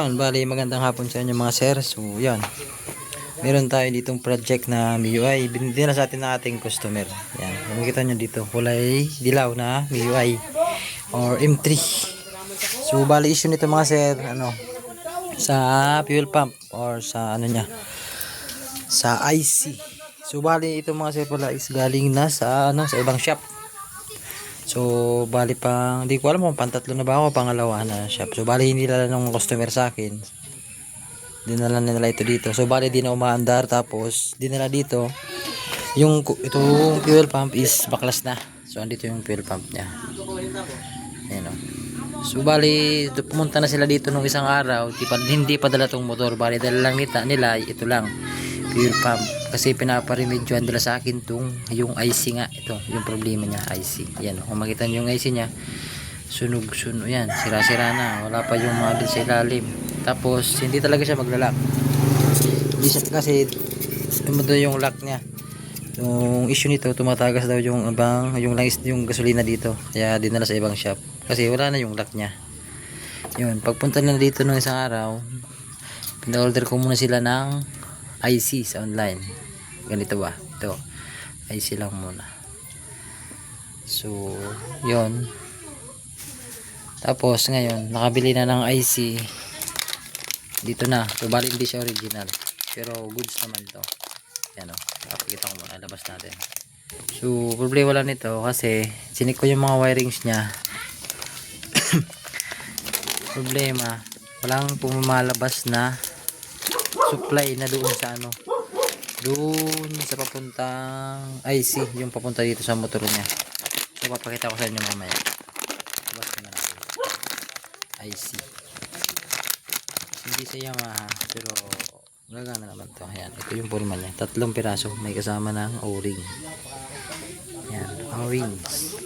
Yun, bali magandang hapon sa inyo mga sir. So, yan. Meron tayo ditong project na MIUI. Binigyan na sa atin ng ating customer. Yan. Makikita nyo dito. Kulay dilaw na MIUI or M3. So, bali issue nito mga sir, sa fuel pump or sa sa IC. So, bali ito mga sir pala is galing na sa sa ibang shop. So, bali pang, hindi ko alam kung pantatlo na ba ako, pangalawa na shop. So, bali hindi nila ng customer sa akin. Dinala nila ito dito. So, bali di na umaandar. Tapos, dinala dito. Itong fuel pump is baklas na. So, andito yung fuel pump niya. Ayan o. So, bali, pumunta na sila dito nung isang araw. Hindi pa dala tong motor. Bali, dala lang nila, ito lang. Fuel pump. Kasi pinaparemedyohan dala sa akin yung IC nga. Ito, yung problema niya, IC. Yan, kung makita nyo yung IC niya, sunog, yan, sira-sira na. Wala pa yung mga din sa ilalim. Tapos, hindi talaga siya maglalak. Hindi siya, kasi, yung lock niya. Yung issue nito, tumatagas daw yung langis, yung gasolina dito. Kaya, dinala sa ibang shop. Kasi, wala na yung lock niya. Yun, pagpunta na dito nung isang araw, pina-order ko muna sila ng IC sa online. Ganito ba? Ito. IC lang muna. So, yon. Tapos, ngayon, nakabili na ng IC. Dito na. So, bali hindi siya original. Pero, goods naman to. Yan o. Nakapagkita ko muna. Labas natin. So, problema lang nito kasi sinik ko yung mga wirings niya. Problema. Walang pumalabas na supply na doon sa doon sa papuntang IC, yung papunta dito sa motor niya. So papakita ko sa inyo mamaya. Labas naman natin IC. Hindi sa Yamaha pero gagana naman to. Ayan, ito yung forma niya, 3 piraso, may kasama ng O-ring. Ayan, O-rings.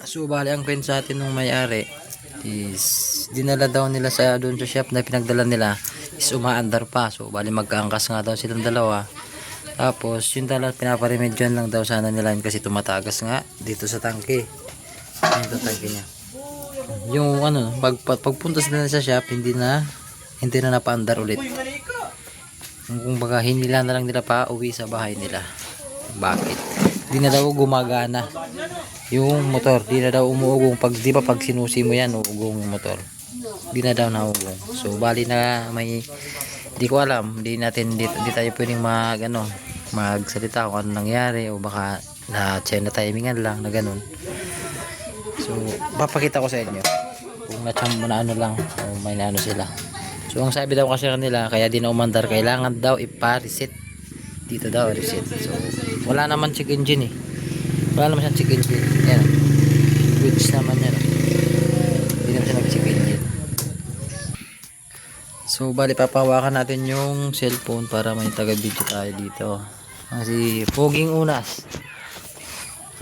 So bali ang kwento sa atin nung may-ari is dinala daw nila sa doon sa shop na pinagdala nila is umaandar pa. So bali magkaangkas nga daw silang dalawa. Tapos yung dala pinaparemedyohan lang daw sana nila kasi tumatagas nga dito sa tangke. Ito tangke niya. Yung pagpunta sila sa shop hindi na napaandar ulit. Kung baga hinila na lang nila pa uwi sa bahay nila. Bakit? Hindi na daw gumagana yung motor, di na daw umuugong. Di ba pag sinusi mo yan uugong yung motor, di na daw naugong. So bali na di ko alam, di tayo pwedeng magsalita kung ano nangyari o baka na China timingan lang na ganun. So papakita ko sa inyo kung na lang o may sila. So ang sabi daw kasi kanila kaya di na umandar, kailangan daw ipa-reset dito daw, reset. So wala naman check engine wala naman siyang check engine. Yan, goods naman yan. Hindi naman siya nag-check engine. So bali papahawakan natin yung cellphone para may taga video tayo dito. Si Poging Unas.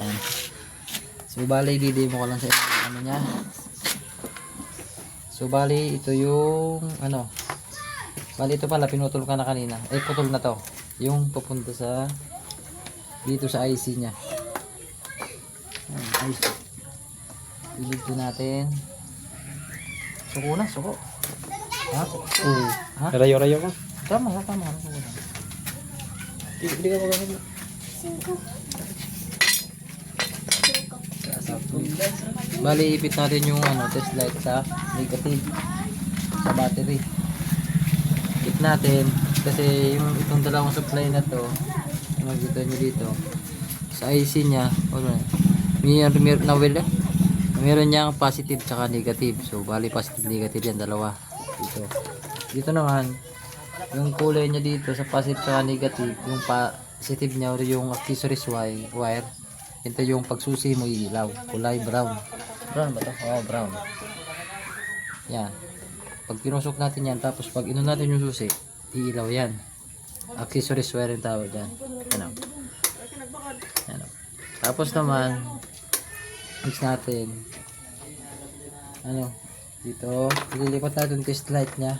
Yan. So bali didemo ko lang sa niya. So bali ito yung bali ito pala pinutol ka na kanina. Putol na to. Yung papunta sa dito sa IC niya. IC. Pilit ko natin. Suko na, suko. Ha? Ha? Rayo-rayo ka. Tama. Hindi ka magagamit. Bali ipit natin yung test light sa negative sa battery. Ipit natin kasi itong dalawang supply na to, makikita nyo dito sa IC nya meron niyang positive tsaka negative. So bali positive negative yan dalawa dito naman yung kulay niya dito sa positive tsaka negative. Yung positive niya or yung accessories wire, ito yung pagsusi mo ilaw, kulay brown ba to? Brown yan. Pag pinusok natin yan tapos pag inon natin yung susi iilaw yan, accessories wire yung tawag dyan. Yan. Tapos naman mix natin dito, ililipat natin test light nya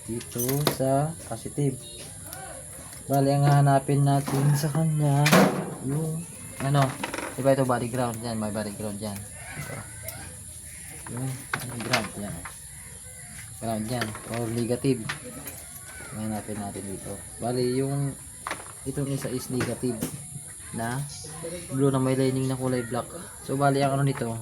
dito sa positive. Bali ang hahanapin natin sa kanya yung diba ito body ground yan, may body ground yan ito yung ground yan. ground yan or negative. Hanapin natin dito. Bali yung itong isa is negative na blue na may lining na kulay black. So bali ang ano nito,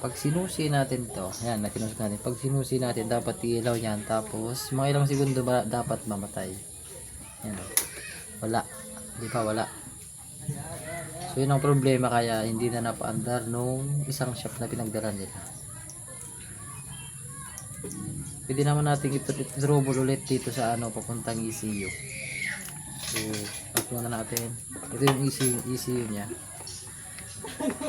pag sinusi natin to, ayan, nakinusik natin. Pag sinusi natin, dapat ilaw yan. Tapos mga ilang segundo ba dapat mamatay. Ayan, wala. Di pa wala. So yun ang problema, kaya hindi na napaandar nung isang shop na pinagdala nila. Pwede naman natin i-trouble ulit dito sa ano, papuntang ECU. So ito na natin. Ito yung ECU nya.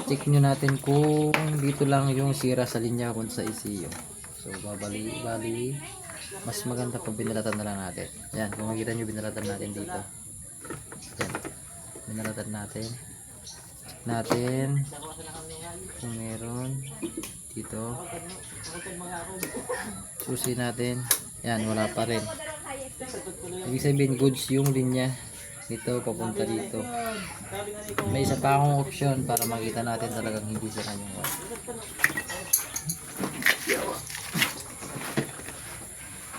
Check nyo natin kung dito lang yung sira sa linya kung sa ECU. So bali mas maganda pag binalatan na lang natin. Yan, kung makikita nyo, binalatan natin dito. Yan, binalatan natin. Check natin kung meron dito. Susi natin. Yan, wala pa rin. Ibig sabihin goods yung linya dito papunta dito. May isa pa akong option para makita natin talagang hindi sira yung wire.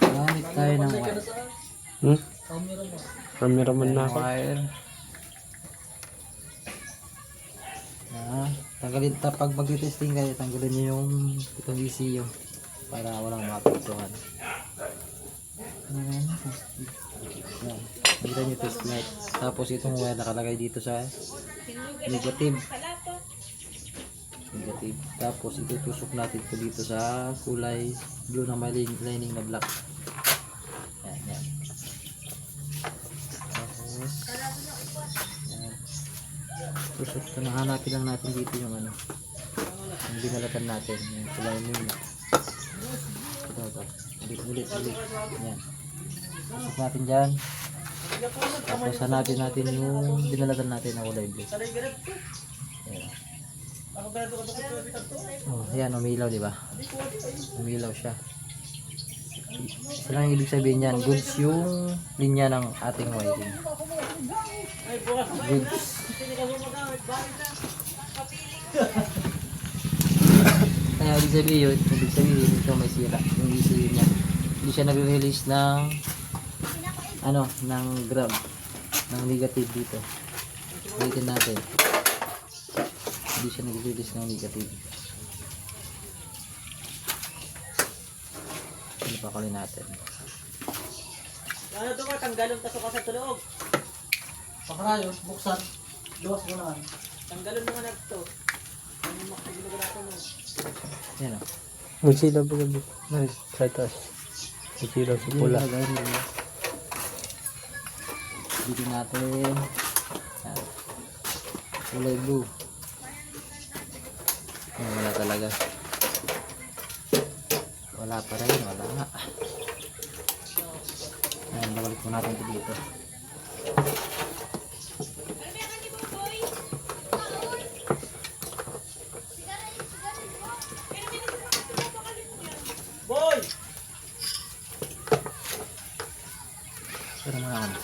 Gamit tayo ng wire. Cameraman na ako. Wire. Tanggalin, pag mag-testing kayo, tanggalin nyo yung itong ECU para walang mapagtuhan. Yan. Kita nyo test light. Tapos itong wire nakalagay dito sa negative. Tapos itutusok natin ito dito sa kulay blue na may lining na black. Yan. Tapos yan. Tusok ito. Nahanapin lang natin dito yung ano, yung binalatan natin, yung kulay nyo. Ito. Ulit. Yan. Tusok natin dyan. Tapos hanapin natin yung dinalatan natin na kulay blue. Ayan. Oh, ayan, umilaw, di ba? Umilaw siya. Isa lang ibig sabihin yan, goods yung linya ng ating wiring. Goods. Kaya ibig sabihin ito may sira yung ECU niya. Hindi siya nag-release ng ano, ng grab, ng negative dito. Ulitin natin. Hindi siya nag-release ng negative. Ano pa kulin natin? Ano ito ka? Tanggalong taso ka sa tulog. Pakarayo, buksan. Luwas mo naman. Tanggalong naman ito. Ano makagulog na ito mo? Yan o. Ang sila ba gabi? Ay, sa taas. Ang sila sa pula. Dito natin. Yan. Kulay blue. Yan, wala talaga. Wala pa rin. Wala nga. Yan, nabalik mo natin ito dito. Boy! Pero mga ano.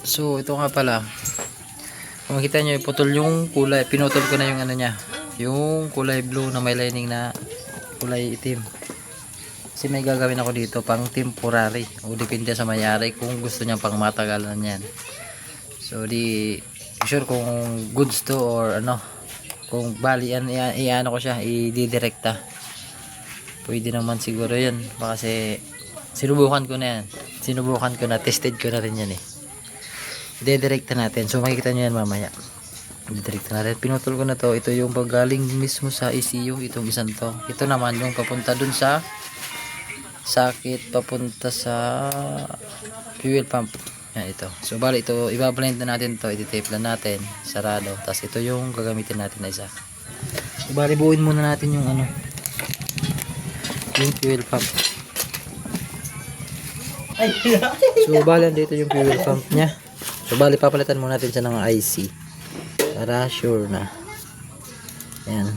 So ito nga pala, kung makita nyo, iputol yung kulay, pinutol ko na yung ano nya, yung kulay blue na may lining na kulay itim. Kasi may gagawin ako dito pang temporary, o depende sa mayari kung gusto niya pang matagalan yan. So di sure kung goods to or ano, kung bali iano ko siya, i-direkta. Pwede naman siguro yun, kasi sinubukan ko na yan, tested ko na rin yan eh. I-direkta natin. So makikita nyo yan mamaya. I-direkta natin. Pinutol ko na to. Ito yung paggaling mismo sa ECU. Itong isang to. Ito naman yung papunta dun sa sakit. Papunta sa fuel pump. Yan ito. So bali ito. Iba-blend na natin to. I-tape lang natin. Sarado. Tapos ito yung gagamitin natin na isa. So bali buuin muna natin yung ano. Yung fuel pump. So bali dito yung fuel pump nya. So bali papalitan muna natin siya ng IC para sure na. Ayan.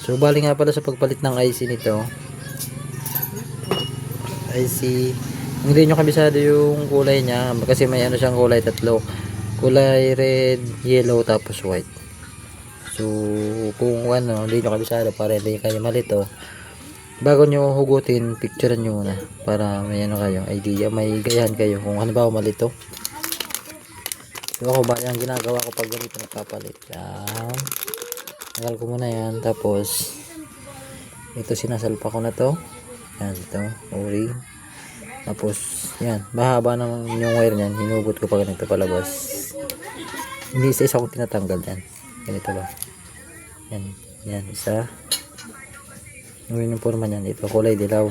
So bali nga pala sa pagpalit ng IC nito, IC, hindi nyo kabisado yung kulay niya kasi may ano siyang kulay tatlo, kulay red, yellow, tapos white. So kung ano hindi nyo kabisado para hindi kayo malito, bago nyo hugutin, picturean nyo muna para may ano kayo, idea, may gayahan kayo kung ano ba malito. So ako ba yung ginagawa ko pag ganito nagpapalit. Yan. Tagal ko muna yan. Tapos ito sinasalpa ko na to. Yan ito. O-ring. Tapos yan. Mahaba naman yung wire nyan. Hinugot ko pa ganito palabas. Hindi isa kong tinatanggal yan. Ganito ba. Yan. Yan. Isa. Yung forma nyan. Ito kulay dilaw.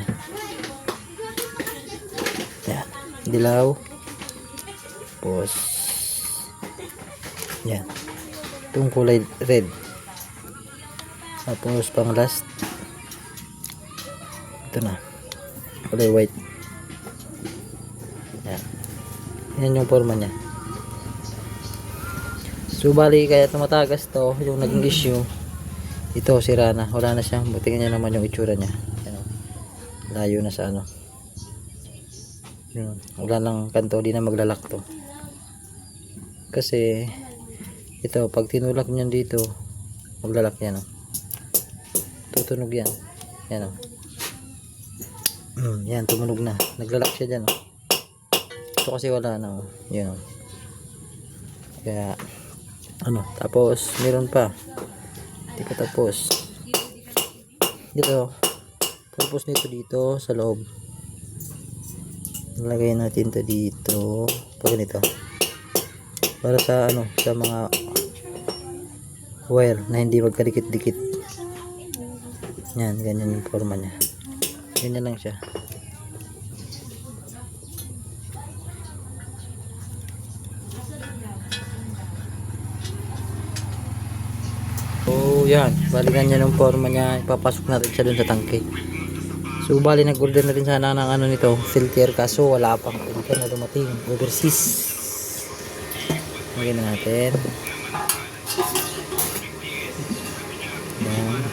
Yan. Dilaw. Tapos yan. Itong kulay red. Tapos pang last. Ito na. Kulay white. Yan. Yan yung forma niya. So bali kaya tumatagas to, yung naging issue. Ito sira na. Wala na siyang. Buti niya naman yung itsura niya. Yan. Layo na sa ano. Yun. Wala lang kanto. Di na maglalak to. Kasi ito, pag tinulak niyan dito, maglalak yan. Oh. Tutunog yan. Yan. Oh. Yan, tumunog na. Naglalak siya dyan. Oh. Ito kasi wala na. Oh. Yan. Oh. Kaya, ano, tapos, meron pa. Hindi pa tapos. Dito, tapos nito dito, sa loob. Nalagay natin to dito. Pag ganito. Para sa ano, sa mga wire na hindi magkadikit-dikit. Yan, ganyan yung forma niya. Ganyan lang siya. So, yan. Bali ganyan yung forma niya. Ipapasok natin siya dun sa tangke. So, bali nag-order na rin sana ng ano nito, filter. Kaso, wala pang filter na dumating. Overseas. Lagyan natin. Yan.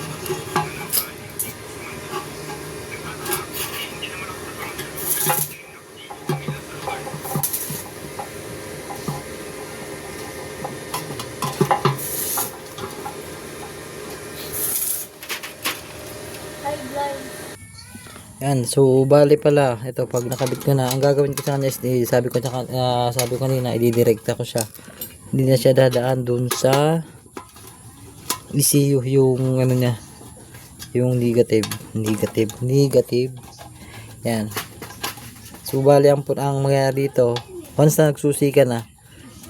Yan, so bali pala ito pag nakabit ko na, ang gagawin ko sa kanya is sabi ko kanina, ididirekta ko siya. Hindi na siya dadaan dun sa ECU yung ano niya, yung negative. Yan. So bali ang mangyayari dito, once na nagsusi ka na,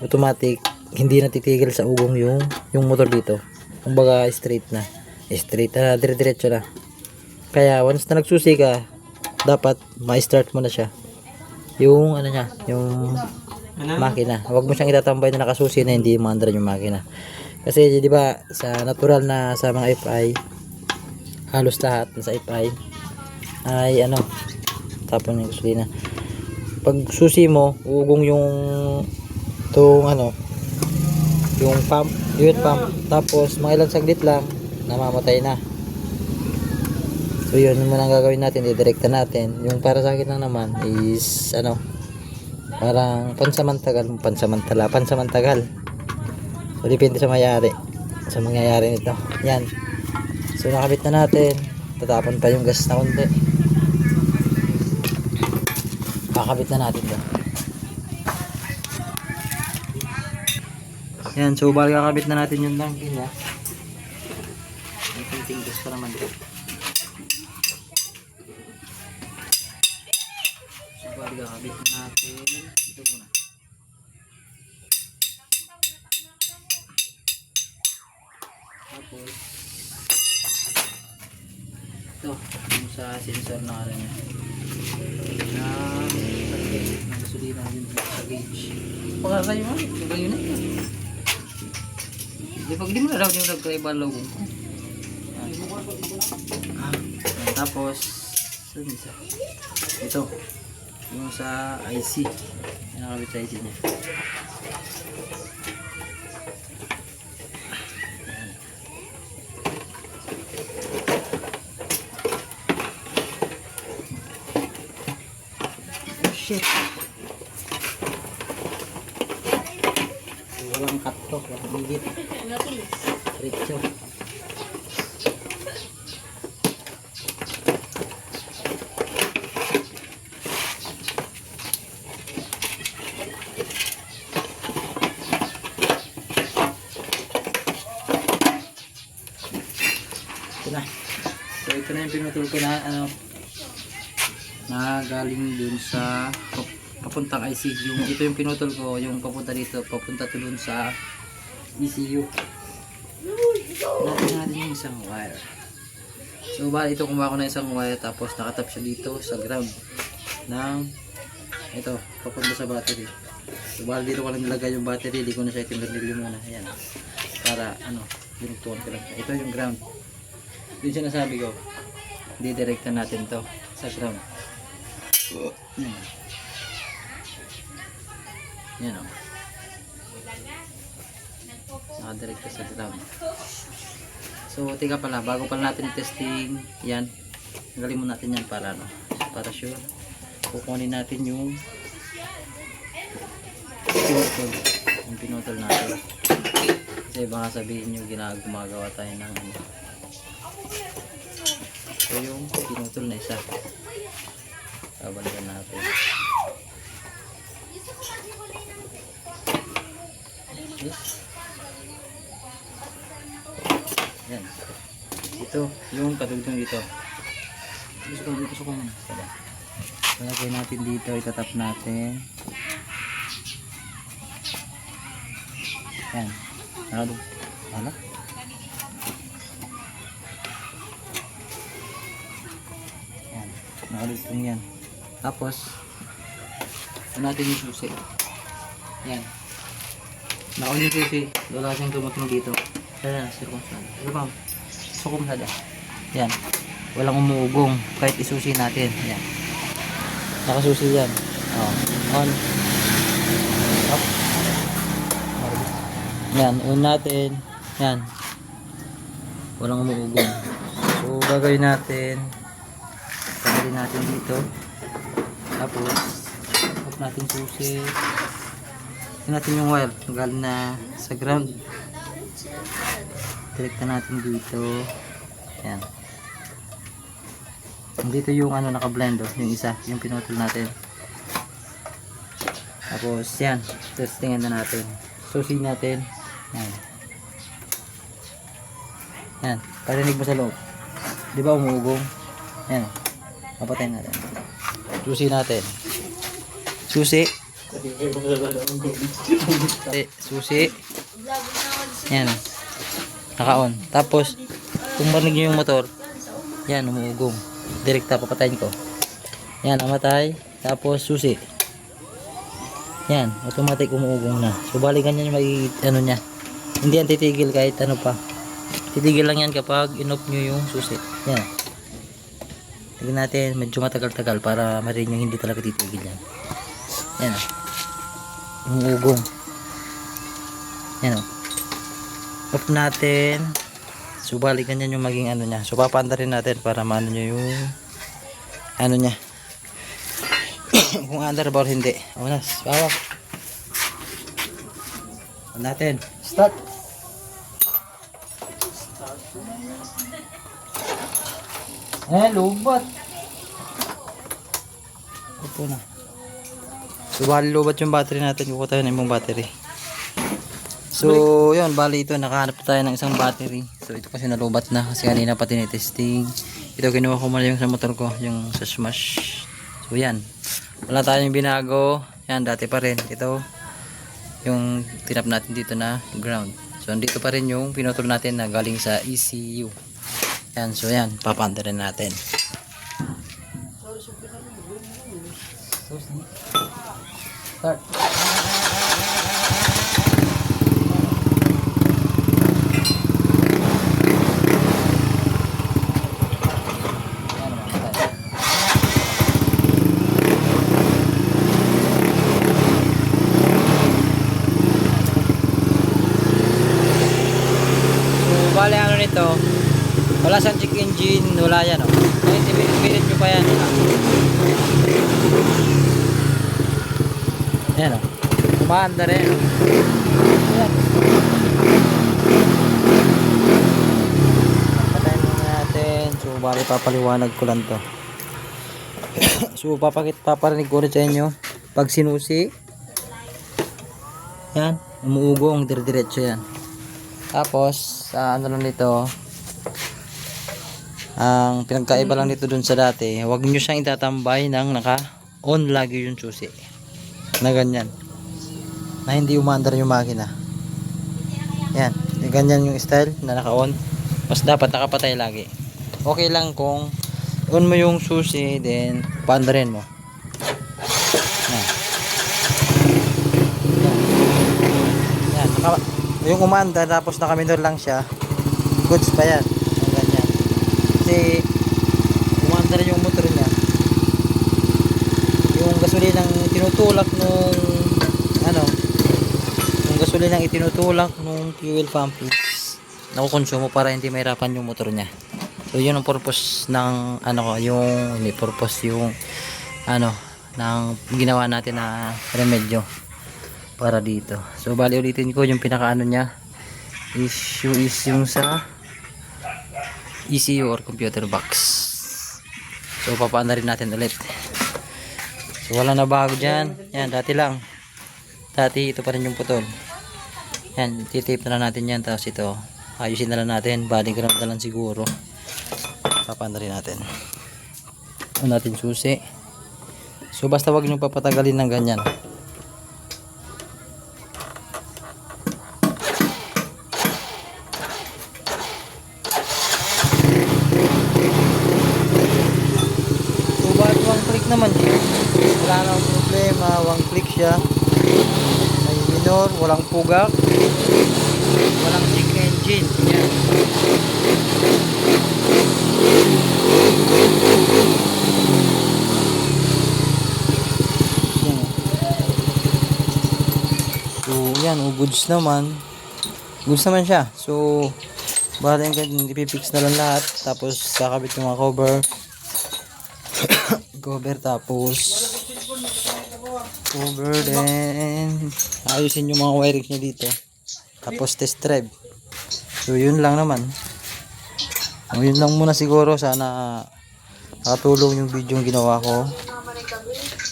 automatic hindi na titigil sa ugong yung motor dito. Kumbaga straight na dire-diretso na. Kaya once na nagsusi ka, dapat ma-start mo na siya. Yung ano niya, yung makina. Huwag mo siyang itatambay na nakasusi na hindi maandar yung makina. Kasi di ba sa natural na sa mga FI, halos lahat sa FI ay ano, tapon yung gasolina. Pag susi mo, ugong yung yung pump, unit pump. Tapos mga ilang saglit lang, namamatay na. So yun muna ang gagawin natin, didirekta natin. Yung para sa akin lang naman is ano, parang pansamantagal. So depende sa mangyayari nito. Yan. So nakabit na natin. Tatapon pa yung gas na konti. Kakabit na natin to. Yan, so bali kakabit na natin yung tangke niya. May konting gas pa naman to. Kakabit na natin ito muna. Tapos ito yung sa sensor na ano niya na ng gasolina yung sa gauge. Baka kayo mo yung na ito. Di pag di mo na daw yung nagkaibalaw ko. Tapos ito yung sa IC, yung nakabit sa IC niya. Oh shit, walang cut to, walang higit diretso. ito na yung pinutol ko na ano, na galing dun sa papuntang IC. Ito yung pinutol ko, yung papunta dito, papunta to dun sa ECU. Natin natin yung isang wire. So bali ito, kumuha ko na isang wire, tapos nakatap siya dito sa ground ng ito, papunta sa battery. So bali dito ko lang nilagay yung battery, di ko na siya itinurili muna. Ayan, para ano, dinugtukan ko lang siya. Ito yung ground. Yun siya nasabi ko, didirektan natin to sa ground. Yan o, nakadirekta sa ground. So tika pala, bago pala natin testing yan, galing mo natin yan para ano, para sure kukunin natin yung pinutol natin, kasi baka sabihin nyo gumagawa tayo ng ano. So yung pinutol na isa, babalikan natin. Yes. Yan. Ito yung kadugtong dito. Gusto ko muna. Lalagay natin dito, itatap natin. Yan. Nakadug. Hala. Yan. Nakadugtong yan. Tapos ito natin yung susi. Yan. Nakaon yung susi. Wala siyang tumutong dito. Yan, circumstance. Ano ba? Sukumsada. Yan. Walang umuugong kahit isusi natin. Yan. Nakasusi yan. Oh. On. Up. Yan. On natin. Yan. Walang umuugong. So, gagawin natin. Pagawin natin dito. Tapos, off natin susi. Ito natin yung wire. Galing na sa ground. Direkta natin dito. Yan. Dito yung ano naka-blend, oh, yung isa, yung pinutol natin. Tapos yan, testingin na natin. Susi natin. Yan. Yan, parinig mo sa loob. 'Di ba umuugong? Yan. Papatayin natin. Susi natin. Susi. Susi. Yan. Naka-on. Tapos kung marinig nyo yung motor, yan, umuugong. Direkta papatayin ko. Yan, namatay. Tapos susi. Yan, automatic umuugong na. So bali ganyan yung ano niya. Hindi yan titigil kahit ano pa. Titigil lang yan kapag in-off nyo yung susi. Yan. Tignan natin, medyo matagal-tagal para marinig nyo hindi talaga titigil yan. Yan. Umuugong. Yan o. Off natin. So balik ganyan yung maging ano niya. So papanda rin natin para maano nyo yung ano niya. Kung under ba or hindi. Unas, bawak. Natin. Start. Lubat. Opo na. So bali lubat yung battery natin. Kukuha tayo ng ibang battery. So, yun, bali ito, nakahanap tayo ng isang battery. So, ito kasi nalubat na kasi kanina pa tinitesting. Ito, kinuha ko muna yung sa motor ko, yung sa Smash. So, yan. Wala tayong binago. Yan, dati pa rin. Ito, yung tinap natin dito na ground. So, dito pa rin yung pinutol natin na galing sa ECU. Yan, so yan, papanda rin natin. Start. Bale ano nito, wala siyang check engine, wala yan, oh. Kahit i-minute nyo pa yan, yan, oh. Kumaanda rin, oh. Yan. Patayin muna natin. So bale papaliwanag ko lang to. So paparinig ko rin sa inyo pag sinusi yan, umuugong dire-diretso yan. Tapos, ano lang nito, Ang pinagkaiba lang dito dun sa dati, huwag nyo siyang itatambay ng naka-on lagi yung susi. Na ganyan. Na hindi umandar yung makina. Yan. Ganyan yung style na naka-on. Mas dapat nakapatay lagi. Okay lang kung on mo yung susi, then paandarin mo. Yan. Yan. Yung umandar tapos nakaminor lang siya, goods pa yan. Ganyan. Kasi umandar yung motor niya, yung gasolinang tinutulak nung yung gasolinang itinutulak nung fuel pump is nakukonsumo para hindi mahirapan yung motor niya. So yun ang purpose ng yung purpose yung ng ginawa natin na remedyo para dito. So bali ulitin ko yung pinakaano niya, issue is yung sa ECU or computer box. So papaanda rin natin ulit. So wala na bago dyan. Yan, dati lang. Dati ito pa rin yung putol. Yan, titape na lang natin yan. Tapos ito, ayusin na lang natin. Balik ram na lang siguro. Papaanda rin natin. Ano natin susi. So basta wag nyo papatagalin ng ganyan. Naman siya, wala nang problema, one click siya, may minor, walang pugak, walang check engine. Yan. So yan, goods naman siya. So baka yung ipipix na lang lahat, tapos kakabit yung mga cover cover, then ayusin yung mga wiring niya dito, tapos test drive. So yun lang naman. Yun lang muna siguro. Sana nakatulong yung video yung ginawa ko,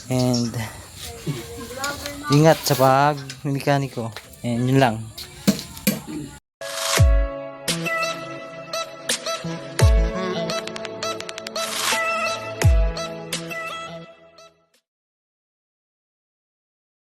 and ingat sa pag mekaniko, and yun lang.